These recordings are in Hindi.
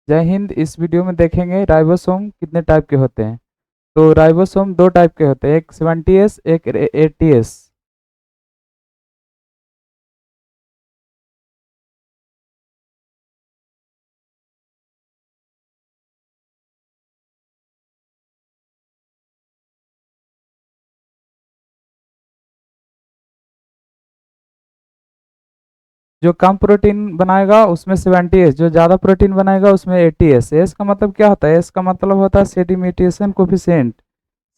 जय हिंद। इस वीडियो में देखेंगे राइबोसोम कितने टाइप के होते हैं। तो राइबोसोम दो टाइप के होते हैं, एक 70S एक 80S। जो कम प्रोटीन बनाएगा उसमें 70S, जो ज़्यादा प्रोटीन बनाएगा उसमें 80S। एस का मतलब क्या होता है? एस का मतलब होता है सेडिमेटेशन कोफिशिएंट।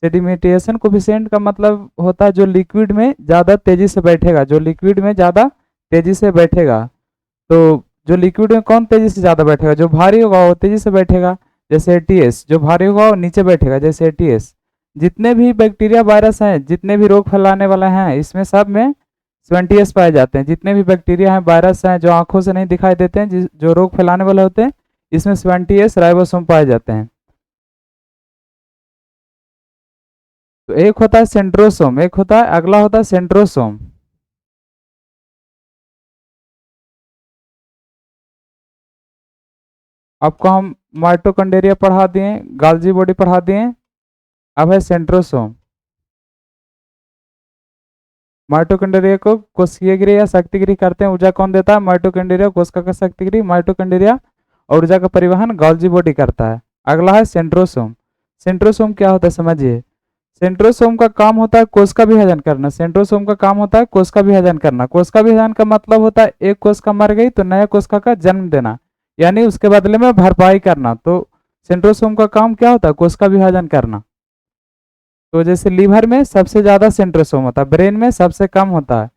सेडिमेटेशन कोफिशिएंट का मतलब होता है जो लिक्विड में ज़्यादा तेज़ी से बैठेगा, जो लिक्विड में ज़्यादा तेज़ी से बैठेगा। तो जो लिक्विड में कौन तेज़ी से ज़्यादा बैठेगा? जो भारी होगा वो तेज़ी से बैठेगा, जैसे 80S। जो भारी होगा वो नीचे बैठेगा, जैसे 80S। जितने भी बैक्टीरिया वायरस हैं, जितने भी रोग फैलाने वाले हैं, इसमें सब में 70S पाए जाते हैं। जितने भी बैक्टीरिया हैं, वायरस हैं जो आंखों से नहीं दिखाई देते हैं, जो रोग फैलाने वाले होते हैं, इसमें 70S राइबोसोम पाए जाते हैं। तो एक होता है सेंट्रोसोम, एक होता है, अगला होता है सेंट्रोसोम। आपको हम माइटोकॉन्ड्रिया पढ़ा दिए, गाल्जी बॉडी पढ़ा दिए। अब है सेंट्रोसोम। माइटोकॉन्ड्रिया को कोशिकीय गृह या शक्ति गृह करते हैं। ऊर्जा कौन देता है? माइटोकॉन्ड्रिया। कोशिका का शक्ति गृह माइटोकॉन्ड्रिया, और ऊर्जा का परिवहन गाल्जी बॉडी करता है। अगला है सेंट्रोसोम। सेंट्रोसोम क्या होता है समझिए। सेंट्रोसोम का काम होता है कोश का विभाजन करना। सेंट्रोसोम का काम होता है कोश का विभाजन करना। कोश का विभाजन का मतलब होता है एक कोशिका मर गई तो नया कोशिका का जन्म देना, यानी उसके बदले में भरपाई करना। तो सेंट्रोसोम का काम क्या होता है? कोश का विभाजन करना। तो जैसे लीवर में सबसे ज्यादा सेंट्रोसोम होता है, ब्रेन में सबसे कम होता है।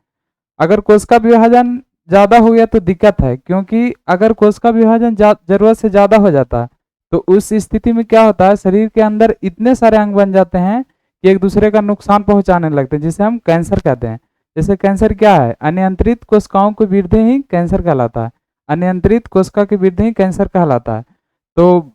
अगर कोश का विभाजन ज्यादा हो गया तो दिक्कत है, क्योंकि अगर कोश का विभाजन जरूरत से ज्यादा हो जाता है तो उस स्थिति में क्या होता है, शरीर के अंदर इतने सारे अंग बन जाते हैं कि एक दूसरे का नुकसान पहुंचाने लगते हैं, जिसे हम कैंसर कहते हैं। जैसे कैंसर क्या है? अनियंत्रित कोशिकाओं की वृद्धि ही कैंसर कहलाता है। अनियंत्रित कोशिका की वृद्धि ही कैंसर कहलाता है। तो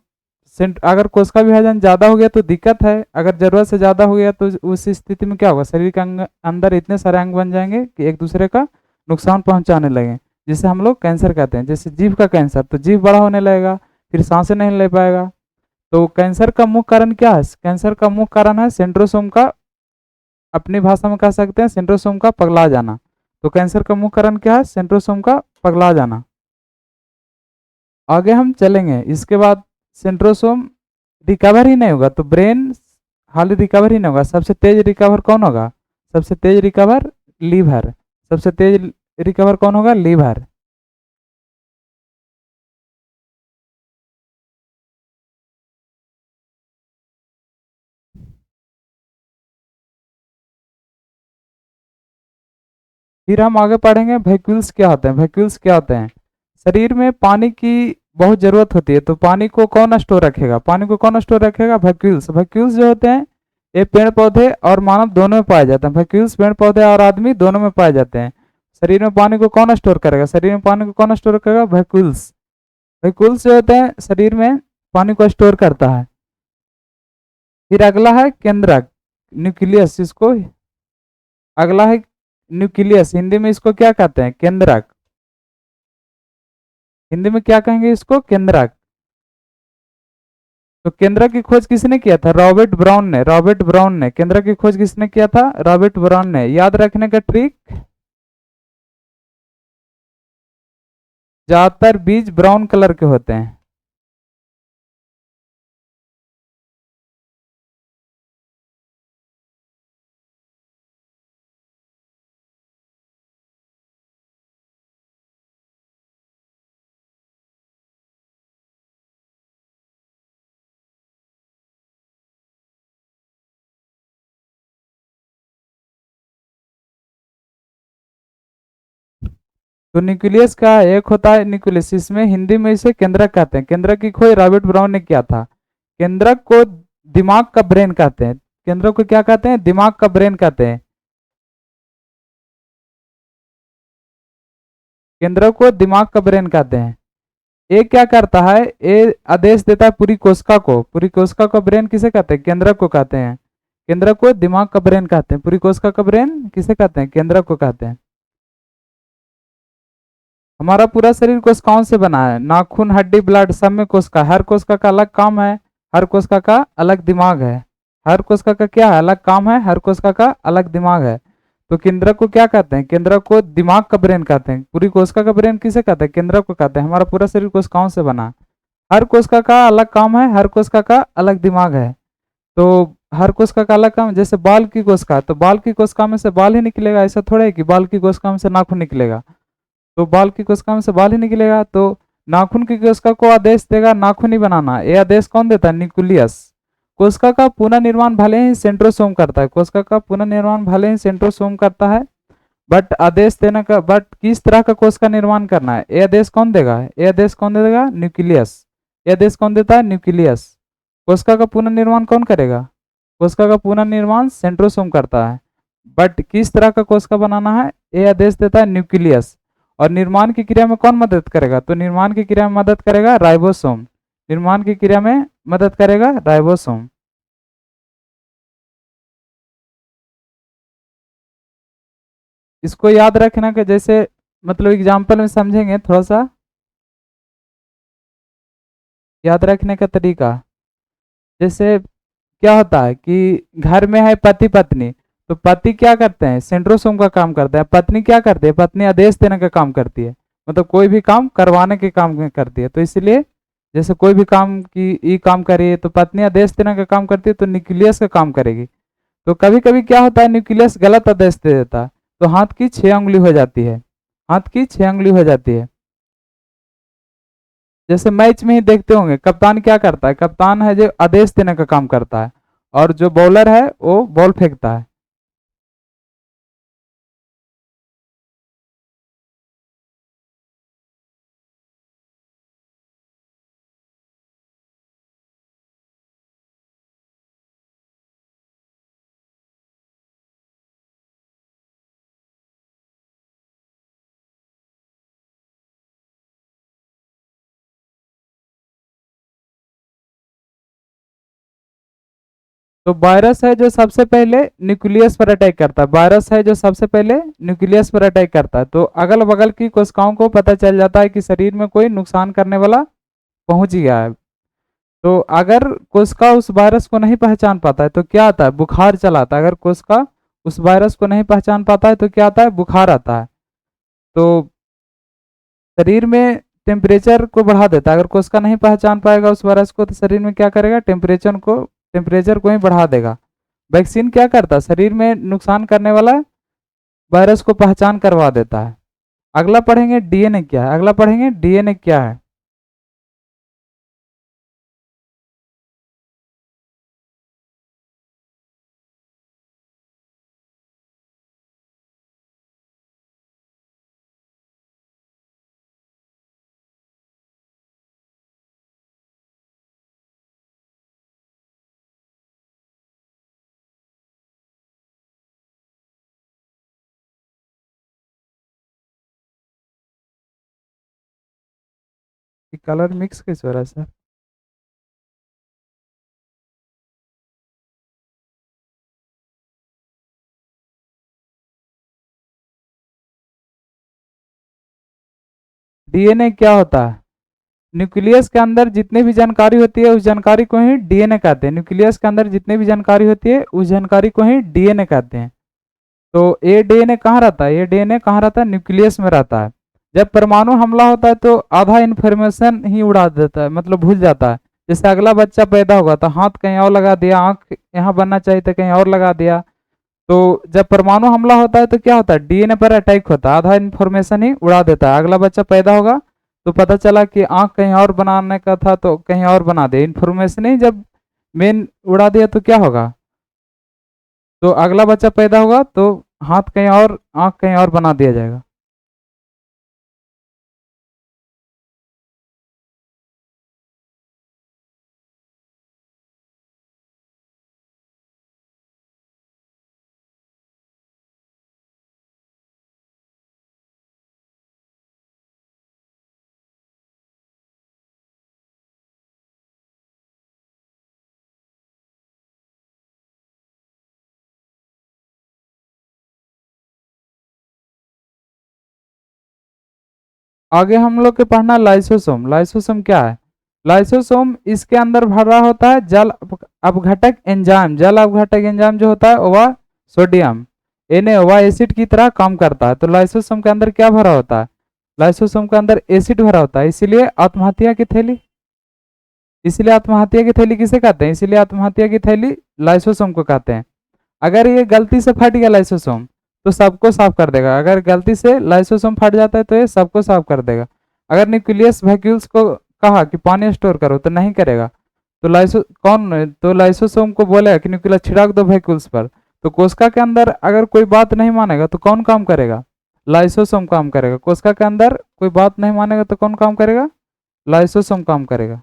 अगर कोशिका विभाजन ज्यादा हो गया तो दिक्कत है, अगर जरूरत से ज्यादा हो गया तो उस स्थिति में क्या होगा, शरीर के अंदर इतने सारे अंग बन जाएंगे कि एक दूसरे का नुकसान पहुंचाने लगे, जिसे हम लोग कैंसर कहते हैं। जैसे जीभ का कैंसर, तो जीभ बड़ा होने लगेगा, फिर सांसें नहीं ले पाएगा। तो कैंसर का मुख्य कारण क्या है? कैंसर का मुख्य कारण है सेंट्रोसोम का, अपनी भाषा में कह सकते हैं सेंट्रोसोम का पगला जाना। तो कैंसर का मुख्य कारण क्या है? सेंट्रोसोम का पगला जाना। आगे हम चलेंगे इसके बाद। सेंट्रोसोम रिकवर ही नहीं होगा तो ब्रेन हाल रिकवर ही नहीं होगा। सबसे तेज रिकवर कौन होगा? सबसे तेज रिकवर लीवर। सबसे तेज रिकवर कौन होगा? लीवर। फिर हम आगे पढ़ेंगे वैक्यूल्स क्या होते हैं। वैक्यूल्स क्या होते हैं? शरीर में पानी की बहुत जरूरत होती है, तो पानी को कौन स्टोर रखेगा? पानी को कौन स्टोर रखेगा? वैक्यूल्स। वैक्यूल्स जो होते हैं ये पेड़ पौधे और मानव दोनों में पाए जाते हैं। वैक्यूल्स पेड़ पौधे और आदमी दोनों में पाए जाते हैं। शरीर में पानी को कौन स्टोर करेगा? शरीर में पानी को कौन स्टोर करेगा? वैक्यूल्स। वैक्यूल्स जो होते हैं शरीर में पानी को स्टोर करता है। फिर अगला है केंद्रक, न्यूक्लियस। इसको अगला है न्यूक्लियस। हिंदी में इसको क्या कहते हैं? केंद्रक। हिंदी में क्या कहेंगे इसको? केंद्रक। तो केंद्रक की खोज किसने किया था? रॉबर्ट ब्राउन ने। रॉबर्ट ब्राउन ने केंद्रक की खोज किसने किया था? रॉबर्ट ब्राउन ने। याद रखने का ट्रिक, ज्यादातर बीज ब्राउन कलर के होते हैं। तो न्यूक्लियस का एक होता है न्यूक्लियस, इसमें हिंदी में इसे केंद्रक कहते हैं। केंद्रक की खोज रॉबर्ट ब्राउन ने किया था। केंद्रक को दिमाग का ब्रेन कहते हैं। केंद्रक को क्या कहते हैं? दिमाग का ब्रेन कहते हैं। केंद्रक को दिमाग का ब्रेन कहते हैं। ये क्या करता है? ये आदेश देता है पूरी कोशिका को। पूरी कोशिका का ब्रेन किसे कहते हैं? केंद्रक को कहते हैं। केंद्रक को दिमाग का ब्रेन कहते हैं। पूरी कोशिका का ब्रेन किसे कहते हैं? केंद्रक को कहते हैं। हमारा पूरा शरीर कोशिकाओं से बना है, नाखून, हड्डी, ब्लड, सब में कोशिका। हर कोशिका का अलग काम है, हर कोशिका का अलग दिमाग है। हर कोशिका का क्या है, अलग काम है, हर कोशिका का अलग दिमाग है। तो केंद्रक को क्या कहते हैं, केंद्रक को दिमाग का ब्रेन कहते हैं। पूरी कोशिका का ब्रेन किसे कहते हैं, केंद्रक को कहते हैं। हमारा पूरा शरीर कोशिकाओं से बना है। हर कोशिका का अलग काम है, हर कोशिका का अलग दिमाग है। तो हर कोशिका का अलग काम, जैसे बाल की कोशिका, तो बाल की कोशिका में से बाल ही निकलेगा, ऐसा थोड़ा है कि बाल की कोशिका में से नाखून निकलेगा। तो बाल की कोशिका में से बाल ही निकलेगा। तो नाखून की कोशिका को आदेश देगा नाखून ही बनाना, ये आदेश कौन देता है, न्यूक्लियस। कोशिका का पुनर्निर्माण भले ही सेंट्रोसोम करता है, कोशिका का पुनर्निर्माण भले ही सेंट्रोसोम करता है, बट आदेश देने का, बट किस तरह का कोशिका निर्माण करना है, ये आदेश कौन देगा, ये आदेश कौन देगा, न्यूक्लियस। ये आदेश कौन देता है, न्यूक्लियस। कोशिका का पुनर्निर्माण कौन करेगा, कोशिका का पुनर्निर्माण सेंट्रोसोम करता है, बट किस तरह का कोशिका बनाना है, ये आदेश देता है न्यूक्लियस। और निर्माण की क्रिया में कौन मदद करेगा, तो निर्माण की क्रिया में मदद करेगा राइबोसोम। निर्माण की क्रिया में मदद करेगा राइबोसोम। इसको याद रखना कि जैसे मतलब एग्जाम्पल में समझेंगे थोड़ा सा, याद रखने का तरीका। जैसे क्या होता है कि घर में है पति पत्नी, तो पति क्या करते हैं, सेंट्रोसोम का काम करते हैं। पत्नी क्या करती है, पत्नी आदेश देने का काम करती है, मतलब कोई भी काम करवाने के काम करती है। तो इसलिए जैसे कोई भी काम की ये काम करिए, तो पत्नी आदेश देने का काम करती है, तो न्यूक्लियस का काम करेगी। तो कभी कभी क्या होता है, न्यूक्लियस गलत आदेश दे देता है, तो हाथ की 6 उंगली हो जाती है, हाथ की 6 उंगली हो जाती है। जैसे मैच में ही देखते होंगे, कप्तान क्या करता है, कप्तान है जो आदेश देने का काम करता है, और जो बॉलर है वो बॉल फेंकता है। तो वायरस है जो सबसे पहले न्यूक्लियस पर अटैक करता है, वायरस है जो सबसे पहले न्यूक्लियस पर अटैक करता है। तो अगल बगल की कोशिकाओं को पता चल जाता है कि शरीर में कोई नुकसान करने वाला पहुंच गया है। तो अगर कोशिका उस वायरस को नहीं पहचान पाता है तो क्या आता है, बुखार चलाता है। अगर कोशिका उस वायरस को नहीं पहचान पाता है तो क्या आता है, बुखार आता है। तो शरीर में टेम्परेचर को बढ़ा देता है। अगर कोशिका नहीं पहचान पाएगा उस वायरस को, तो शरीर में क्या करेगा, टेम्परेचर को ही बढ़ा देगा। वैक्सीन क्या करता है, शरीर में नुकसान करने वाला वायरस को पहचान करवा देता है। अगला पढ़ेंगे डीएनए क्या है, अगला पढ़ेंगे डीएनए क्या है। कलर मिक्स कैसे हो रहा है सर। डीएनए क्या होता है, न्यूक्लियस के अंदर जितनी भी जानकारी होती है उस जानकारी को ही डीएनए कहते हैं। न्यूक्लियस के अंदर जितनी भी जानकारी होती है उस जानकारी को ही डीएनए कहते हैं। तो ये डीएनए कहाँ रहता है, ये डीएनए कहाँ रहता है, न्यूक्लियस में रहता है। जब परमाणु हमला होता है तो आधा इन्फॉर्मेशन ही उड़ा देता है, मतलब भूल जाता है। जैसे अगला बच्चा पैदा होगा तो हाथ कहीं और लगा दिया, आंख यहाँ बनना चाहिए था कहीं और लगा दिया। तो जब परमाणु हमला होता है तो क्या होता है, डीएनए पर अटैक होता है, आधा इन्फॉर्मेशन ही उड़ा देता है। अगला बच्चा पैदा होगा तो पता चला कि आंख कहीं और बनाने का था तो कहीं और बना दे, इन्फॉर्मेशन ही जब मेन उड़ा दिया तो क्या होगा। तो अगला बच्चा पैदा होगा तो हाथ कहीं और, आंख कहीं और बना दिया जाएगा। आगे हम लोग के पढ़ना लाइसोसोम। लाइसोसोम क्या है? लाइसोसोम इसके अंदर भरा होता है जल अपघटक एंजाइम। जल अपघटक एंजाइम जो होता है वह सोडियम Na एसिड की तरह काम करता है। तो लाइसोसोम के अंदर क्या भरा होता है? लाइसोसोम के अंदर एसिड भरा होता है, इसीलिए आत्महत्या की थैली। इसीलिए आत्महत्या की थैली किसे कहते हैं? इसीलिए आत्महत्या की थैली लाइसोसोम को कहते हैं। अगर ये गलती से फट गया लाइसोसोम तो सबको साफ कर देगा। अगर गलती से लाइसोसोम फट जाता है तो ये सबको साफ कर देगा। अगर न्यूक्लियस वैक्यूल्स को कहा कि पानी स्टोर करो तो नहीं करेगा। तो लाइसोसोम को बोलेगा कि न्यूक्लियस छिड़क दो वैक्यूल्स पर। तो कोशिका के अंदर अगर कोई बात नहीं मानेगा तो कौन काम करेगा? लाइसोसोम काम करेगा। कोशिका के अंदर कोई बात नहीं मानेगा तो कौन काम करेगा? लाइसोसोम काम करेगा।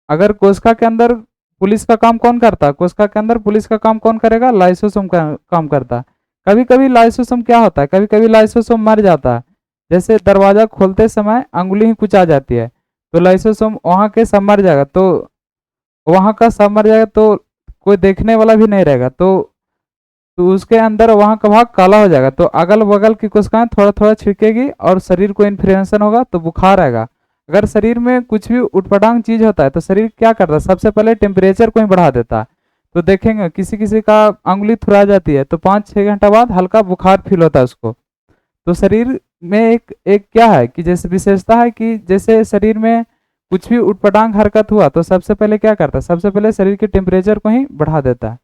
अगर कोशिका के अंदर पुलिस का काम कौन करता है? कोशिका के अंदर पुलिस का काम कौन करेगा? लाइसोसोम का काम करता है। कभी कभी लाइसोसोम क्या होता है? कभी कभी लाइसोसोम मर जाता है। जैसे दरवाजा खोलते समय अंगुली ही कुछ आ जाती है तो लाइसोसोम वहां के सब मर जाएगा। तो वहां का सब मर जाएगा तो कोई देखने वाला भी नहीं रहेगा। तो उसके अंदर वहां का भाग काला हो जाएगा। तो अगल बगल की कोशिकाएं थोड़ा थोड़ा छिड़केगी और शरीर को इन्फ्लेमेशन होगा तो बुखार आएगा। अगर शरीर में कुछ भी उटपटांग चीज होता है तो शरीर क्या करता है? सबसे पहले टेम्परेचर को ही बढ़ा देता है। तो देखेंगे किसी किसी का अंगुली थुरा जाती है तो 5-6 घंटा बाद हल्का बुखार फील होता है उसको। तो शरीर में एक एक क्या है कि जैसे विशेषता है कि जैसे शरीर में कुछ भी उटपटांग हरकत हुआ तो सबसे पहले क्या करता है? सबसे पहले शरीर के टेम्परेचर को ही बढ़ा देता है।